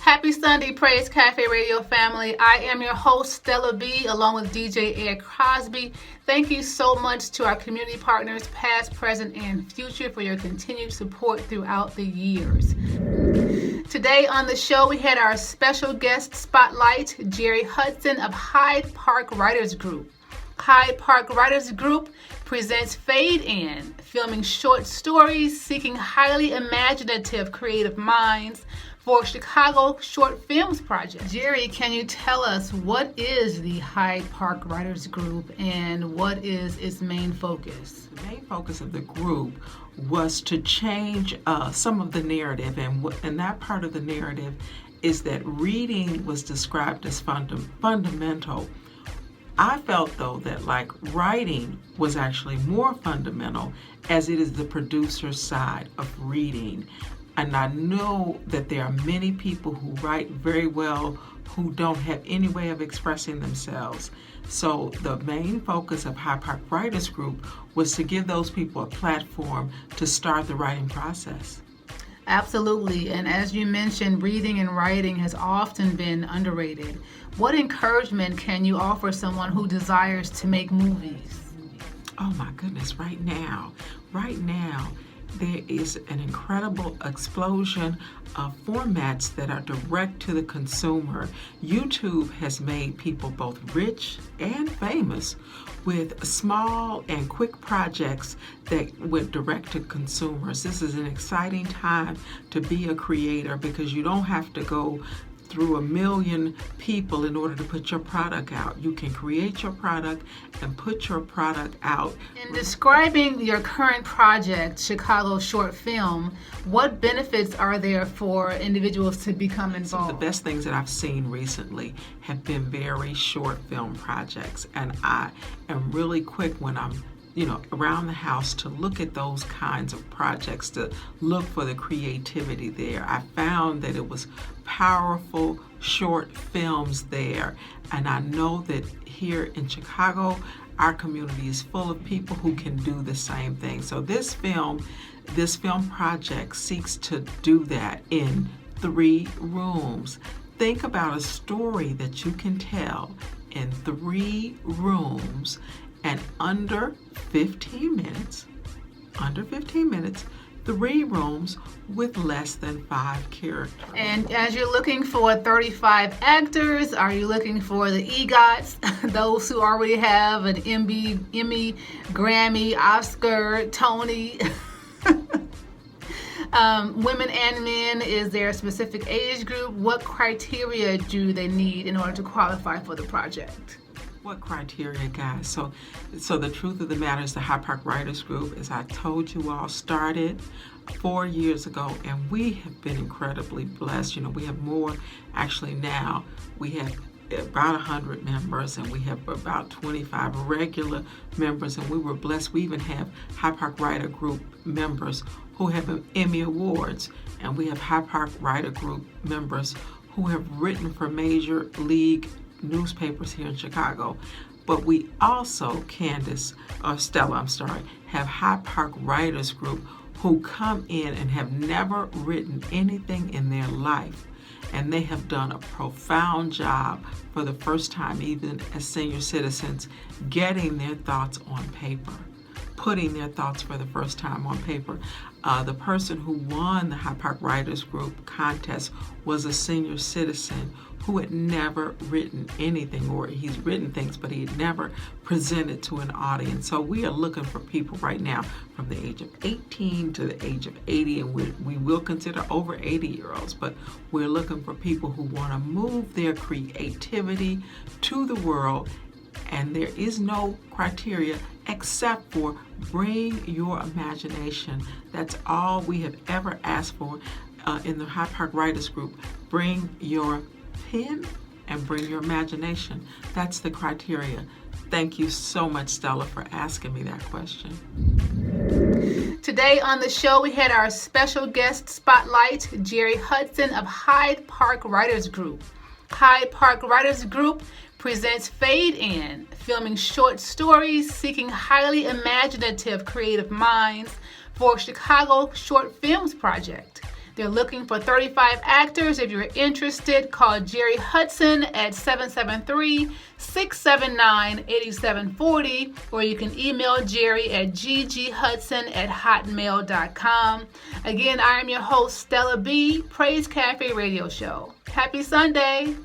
Happy Sunday, Prayze Cafe Radio family. I am your host, Stella B, along with DJ Ed Crosby. Thank you so much to our community partners, past, present, and future, for your continued support throughout the years. Today on the show, we had our special guest spotlight, Jerry Hudson of Hyde Park Writers Group. Hyde Park Writers Group presents Fade In, filming short stories seeking highly imaginative creative minds for Chicago Short Films Project. Jerry, can you tell us what is the Hyde Park Writers Group and what is its main focus? The main focus of the group was to change some of the narrative, and that part of the narrative is that reading was described as fundamental. I felt, though, that writing was actually more fundamental, as it is the producer's side of reading. And I know that there are many people who write very well who don't have any way of expressing themselves. So the main focus of Hyde Park Writers Group was to give those people a platform to start the writing process. Absolutely. And as you mentioned, reading and writing has often been underrated. What encouragement can you offer someone who desires to make movies? Oh my goodness, right now, there is an incredible explosion of formats that are direct to the consumer. YouTube has made people both rich and famous with small and quick projects that went direct to consumers. This is an exciting time to be a creator because you don't have to go through a million people in order to put your product out. You can create your product and put your product out. In describing your current project, Chicago Short Film, what benefits are there for individuals to become involved? Some of the best things that I've seen recently have been very short film projects, and I am really quick when I'm around the house to look at those kinds of projects, to look for the creativity there. I found that it was powerful short films there, and I know that here in Chicago, our community is full of people who can do the same thing. So this film project seeks to do that in 3 rooms. Think about a story that you can tell in 3 rooms and under 15 minutes, 3 rooms with less than 5 characters. And as you're looking for 35 actors, are you looking for the EGOTs, those who already have an Emmy, Grammy, Oscar, Tony? Women and men, is there a specific age group? What criteria do they need in order to qualify for the project? What criteria, guys? So the truth of the matter is the Hyde Park Writers Group, as I told you all, started 4 years ago, and we have been incredibly blessed. We have more actually now. We have about 100 members, and we have about 25 regular members, and we were blessed. We even have Hyde Park Writer Group members who have Emmy awards, and we have Hyde Park Writer Group members who have written for major league newspapers here in Chicago. But we also, Stella, have Hyde Park Writers Group who come in and have never written anything in their life. And they have done a profound job for the first time, even as senior citizens, getting their thoughts on paper, putting their thoughts for the first time on paper. The person who won the Hyde Park Writers Group contest was a senior citizen who had never written anything, or he's written things, but he had never presented to an audience. So we are looking for people right now from the age of 18 to the age of 80, and we will consider over 80-year-olds, but we're looking for people who want to move their creativity to the world, and there is no criteria except for bring your imagination. That's all we have ever asked for in the Hyde Park Writers Group. Bring your pen and bring your imagination. That's the criteria. Thank you so much, Stella, for asking me that question. Today on the show, we had our special guest spotlight, Jerry Hudson of Hyde Park Writers Group. Hyde Park Writers Group presents Fade In, filming short stories seeking highly imaginative creative minds for Chicago Short Films Project. They're looking for 35 actors. If you're interested, call Jerry Hudson at 773-679-8740, or you can email Jerry at gghudson@hotmail.com. Again, I am your host, Stella B, Prayze Cafe Radio Show. Happy Sunday!